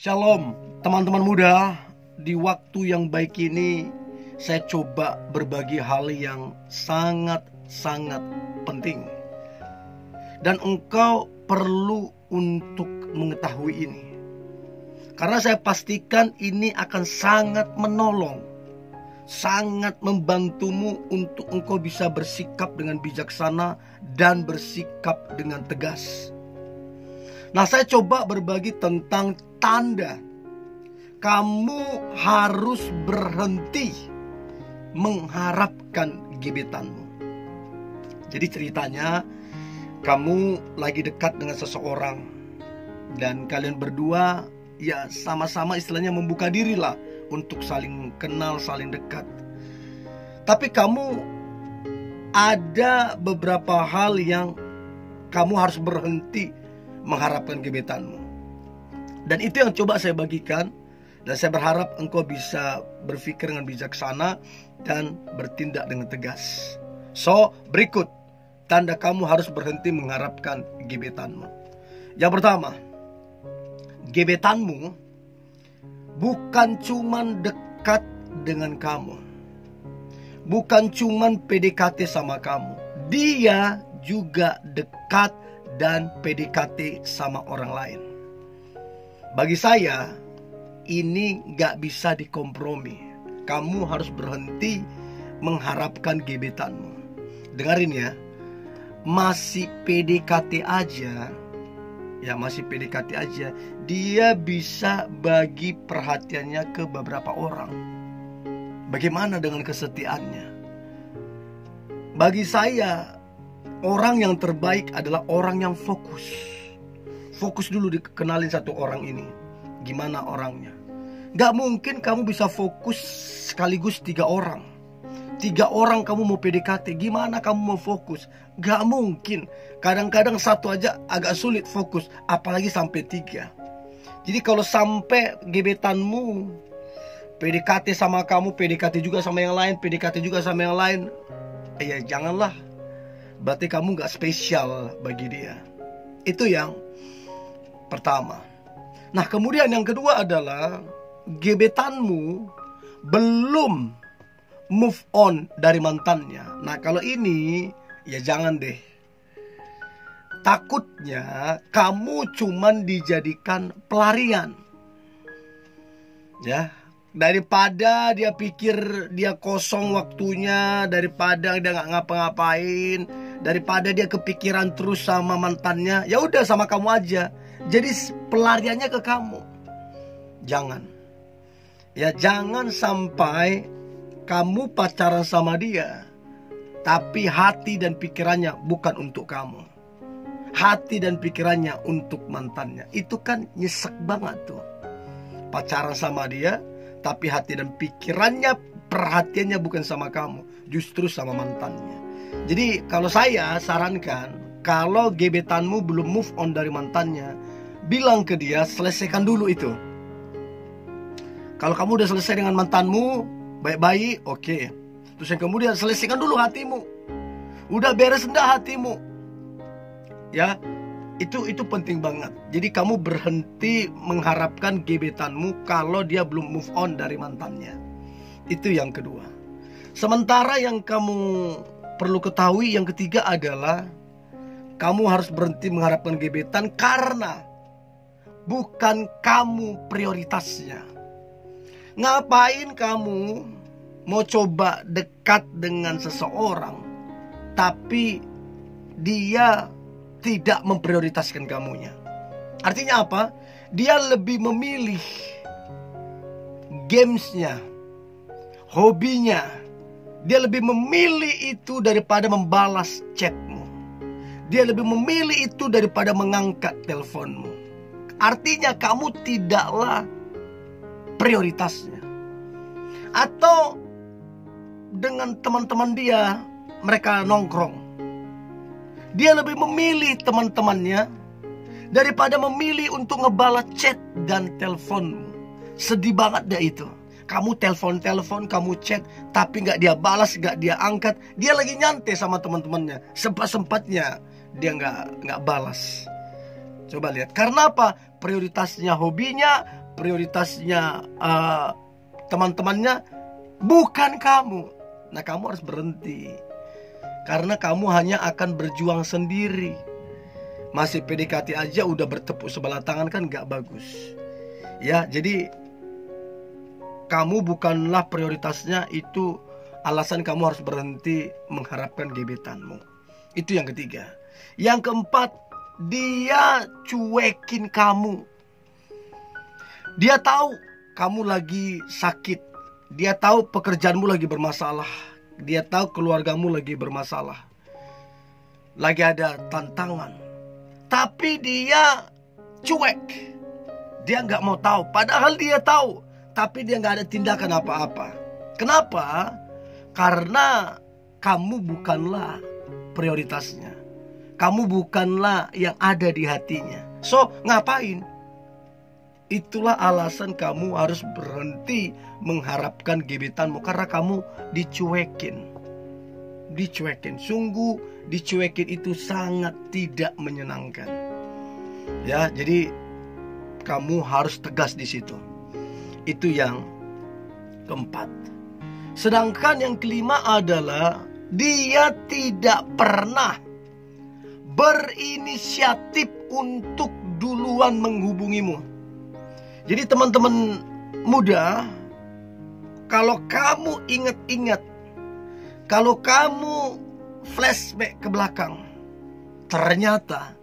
Shalom teman-teman muda. Di waktu yang baik ini saya coba berbagi hal yang sangat-sangat penting, dan engkau perlu untuk mengetahui ini, karena saya pastikan ini akan sangat menolong, sangat membantumu untuk engkau bisa bersikap dengan bijaksana dan bersikap dengan tegas. Nah, saya coba berbagi tentang tanda kamu harus berhenti mengharapkan gebetanmu. Jadi ceritanya, kamu lagi dekat dengan seseorang dan kalian berdua ya sama-sama istilahnya membuka diri lah untuk saling kenal, saling dekat. Tapi kamu ada beberapa hal yang kamu harus berhenti mengharapkan gebetanmu. Dan itu yang coba saya bagikan, dan saya berharap engkau bisa berpikir dengan bijaksana dan bertindak dengan tegas. So, berikut tanda kamu harus berhenti mengharapkan gebetanmu. Yang pertama, gebetanmu bukan cuman dekat dengan kamu, bukan cuman PDKT sama kamu, dia juga dekat dan PDKT sama orang lain. Bagi saya, ini gak bisa dikompromi. Kamu harus berhenti mengharapkan gebetanmu. Dengarin ya, masih PDKT aja, dia bisa bagi perhatiannya ke beberapa orang. Bagaimana dengan kesetiaannya? Bagi saya, orang yang terbaik adalah orang yang fokus. Fokus dulu dikenalin satu orang ini, gimana orangnya. Gak mungkin kamu bisa fokus sekaligus 3 orang. 3 orang kamu mau PDKT, gimana kamu mau fokus? Gak mungkin. Kadang-kadang satu aja agak sulit fokus, apalagi sampai 3. Jadi kalau sampai gebetanmu PDKT sama kamu, PDKT juga sama yang lain, PDKT juga sama yang lain, ya janganlah. Berarti kamu gak spesial bagi dia. Itu yang pertama. Nah, kemudian yang kedua adalah gebetanmu belum move on dari mantannya. Nah, kalau ini ya jangan deh. Takutnya kamu cuman dijadikan pelarian. Ya, daripada dia pikir dia kosong waktunya, daripada dia nggak ngapa-ngapain, daripada dia kepikiran terus sama mantannya, ya udah sama kamu aja. Jadi pelariannya ke kamu. Jangan. Ya jangan sampai kamu pacaran sama dia, tapi hati dan pikirannya bukan untuk kamu. Hati dan pikirannya untuk mantannya. Itu kan nyesek banget tuh. Pacaran sama dia, tapi hati dan pikirannya, perhatiannya bukan sama kamu, justru sama mantannya. Jadi kalau saya sarankan, kalau gebetanmu belum move on dari mantannya, bilang ke dia, selesaikan dulu itu. Kalau kamu udah selesai dengan mantanmu baik-baik, oke. Terus yang kemudian selesaikan dulu hatimu. Udah beres enggak hatimu? Ya, itu penting banget. Jadi kamu berhenti mengharapkan gebetanmu kalau dia belum move on dari mantannya. Itu yang kedua. Sementara yang kamu perlu ketahui, yang ketiga adalah kamu harus berhenti mengharapkan gebetan karena bukan kamu prioritasnya. Ngapain kamu mau coba dekat dengan seseorang tapi dia tidak memprioritaskan kamunya? Artinya apa? Dia lebih memilih gamesnya, hobinya. Dia lebih memilih itu daripada membalas chatmu. Dia lebih memilih itu daripada mengangkat teleponmu. Artinya kamu tidaklah prioritasnya. Atau dengan teman-teman dia, mereka nongkrong, dia lebih memilih teman-temannya daripada memilih untuk ngebalas chat dan teleponmu. Sedih banget deh itu. Kamu telepon, kamu chat, tapi gak dia balas, gak dia angkat. Dia lagi nyantai sama teman-temannya. Sempat-sempatnya dia gak balas. Coba lihat, karena apa? Prioritasnya hobinya, prioritasnya teman-temannya, bukan kamu. Nah, kamu harus berhenti. Karena kamu hanya akan berjuang sendiri. Masih PDKT aja udah bertepuk sebelah tangan kan gak bagus. Ya, jadi kamu bukanlah prioritasnya, itu alasan kamu harus berhenti mengharapkan gebetanmu. Itu yang ketiga. Yang keempat, dia cuekin kamu. Dia tahu kamu lagi sakit. Dia tahu pekerjaanmu lagi bermasalah. Dia tahu keluargamu lagi bermasalah. Lagi ada tantangan. Tapi dia cuek. Dia nggak mau tahu. Padahal dia tahu. Tapi dia nggak ada tindakan apa-apa. Kenapa? Karena kamu bukanlah prioritasnya. Kamu bukanlah yang ada di hatinya. So, ngapain? Itulah alasan kamu harus berhenti mengharapkan gebetanmu. Karena kamu dicuekin. Dicuekin. Sungguh dicuekin itu sangat tidak menyenangkan. Ya, jadi kamu harus tegas di situ. Itu yang keempat. Sedangkan yang kelima adalah dia tidak pernah berinisiatif untuk duluan menghubungimu. Jadi teman-teman muda, kalau kamu ingat-ingat, kalau kamu flashback ke belakang, ternyata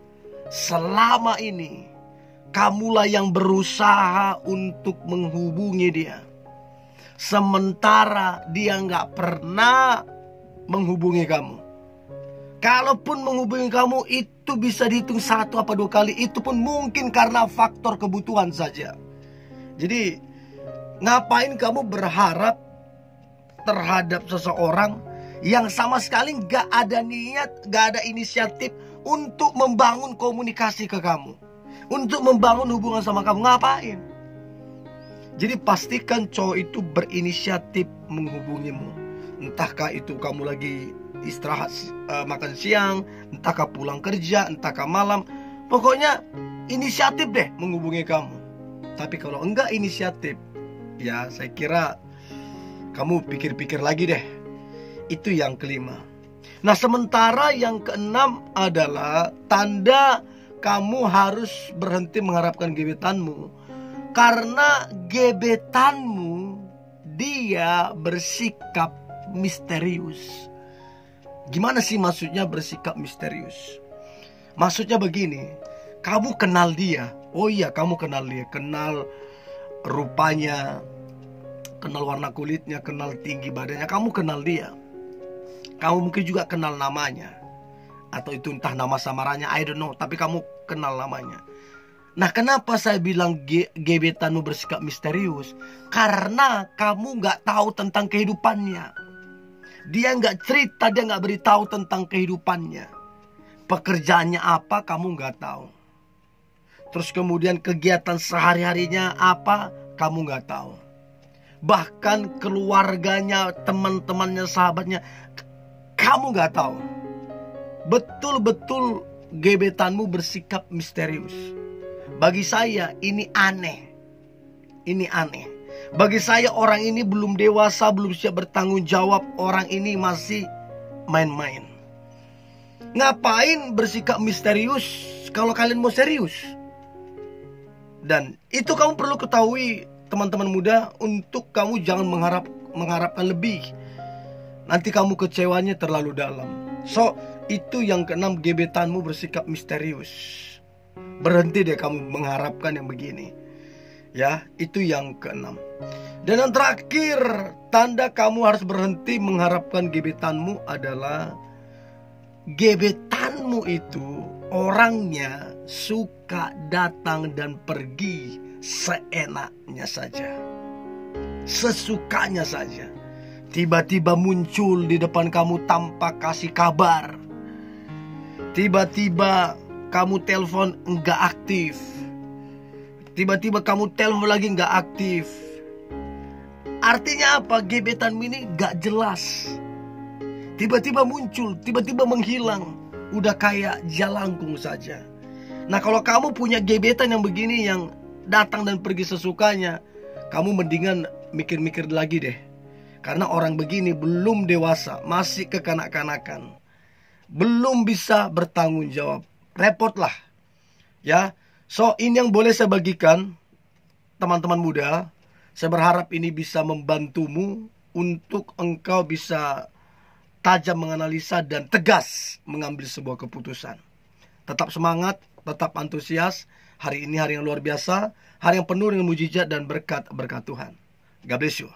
selama ini kamulah yang berusaha untuk menghubungi dia, sementara dia nggak pernah menghubungi kamu. Kalaupun menghubungi kamu, itu bisa dihitung 1 atau 2 kali. Itu pun mungkin karena faktor kebutuhan saja. Jadi ngapain kamu berharap terhadap seseorang yang sama sekali gak ada niat, gak ada inisiatif untuk membangun komunikasi ke kamu, untuk membangun hubungan sama kamu? Ngapain? Jadi pastikan cowok itu berinisiatif menghubungimu. Entahkah itu kamu lagi istirahat makan siang, entahkah pulang kerja, entahkah malam, pokoknya inisiatif deh menghubungi kamu. Tapi kalau enggak inisiatif, ya saya kira kamu pikir-pikir lagi deh. Itu yang kelima. Nah, sementara yang keenam adalah tanda kamu harus berhenti mengharapkan gebetanmu. Karena gebetanmu dia bersikap misterius. Gimana sih maksudnya bersikap misterius? Maksudnya begini, kamu kenal dia. Oh iya, kamu kenal dia. Kenal rupanya, kenal warna kulitnya, kenal tinggi badannya. Kamu kenal dia. Kamu mungkin juga kenal namanya. Atau itu entah nama samarannya, I don't know. Tapi kamu kenal namanya. Nah, kenapa saya bilang gebetanmu bersikap misterius? Karena kamu gak tahu tentang kehidupannya. Dia gak cerita, dia gak beritahu tentang kehidupannya. Pekerjaannya apa, kamu gak tahu. Terus kemudian kegiatan sehari-harinya apa, kamu gak tahu. Bahkan keluarganya, teman-temannya, sahabatnya, kamu gak tahu. Betul-betul gebetanmu bersikap misterius. Bagi saya ini aneh. Ini aneh. Bagi saya orang ini belum dewasa, belum siap bertanggung jawab. Orang ini masih main-main. Ngapain bersikap misterius kalau kalian mau serius? Dan itu kamu perlu ketahui, teman-teman muda, untuk kamu jangan mengharapkan lebih. Nanti kamu kecewanya terlalu dalam. So, itu yang keenam, gebetanmu bersikap misterius. Berhenti deh kamu mengharapkan yang begini. Ya, itu yang keenam. Dan yang terakhir, tanda kamu harus berhenti mengharapkan gebetanmu adalah gebetanmu itu orangnya suka datang dan pergi seenaknya saja. Sesukanya saja. Tiba-tiba muncul di depan kamu tanpa kasih kabar. Tiba-tiba kamu telepon enggak aktif. Tiba-tiba kamu telepon lagi enggak aktif. Artinya apa? Gebetan ini enggak jelas. Tiba-tiba muncul, tiba-tiba menghilang. Udah kayak jalangkung saja. Nah, kalau kamu punya gebetan yang begini, yang datang dan pergi sesukanya, kamu mendingan mikir-mikir lagi deh. Karena orang begini belum dewasa, masih kekanak-kanakan, belum bisa bertanggung jawab. Repot lah. Ya. So, ini yang boleh saya bagikan, teman-teman muda. Saya berharap ini bisa membantumu untuk engkau bisa tajam menganalisa dan tegas mengambil sebuah keputusan. Tetap semangat, tetap antusias. Hari ini hari yang luar biasa, hari yang penuh dengan mujizat dan berkat Tuhan. God bless you.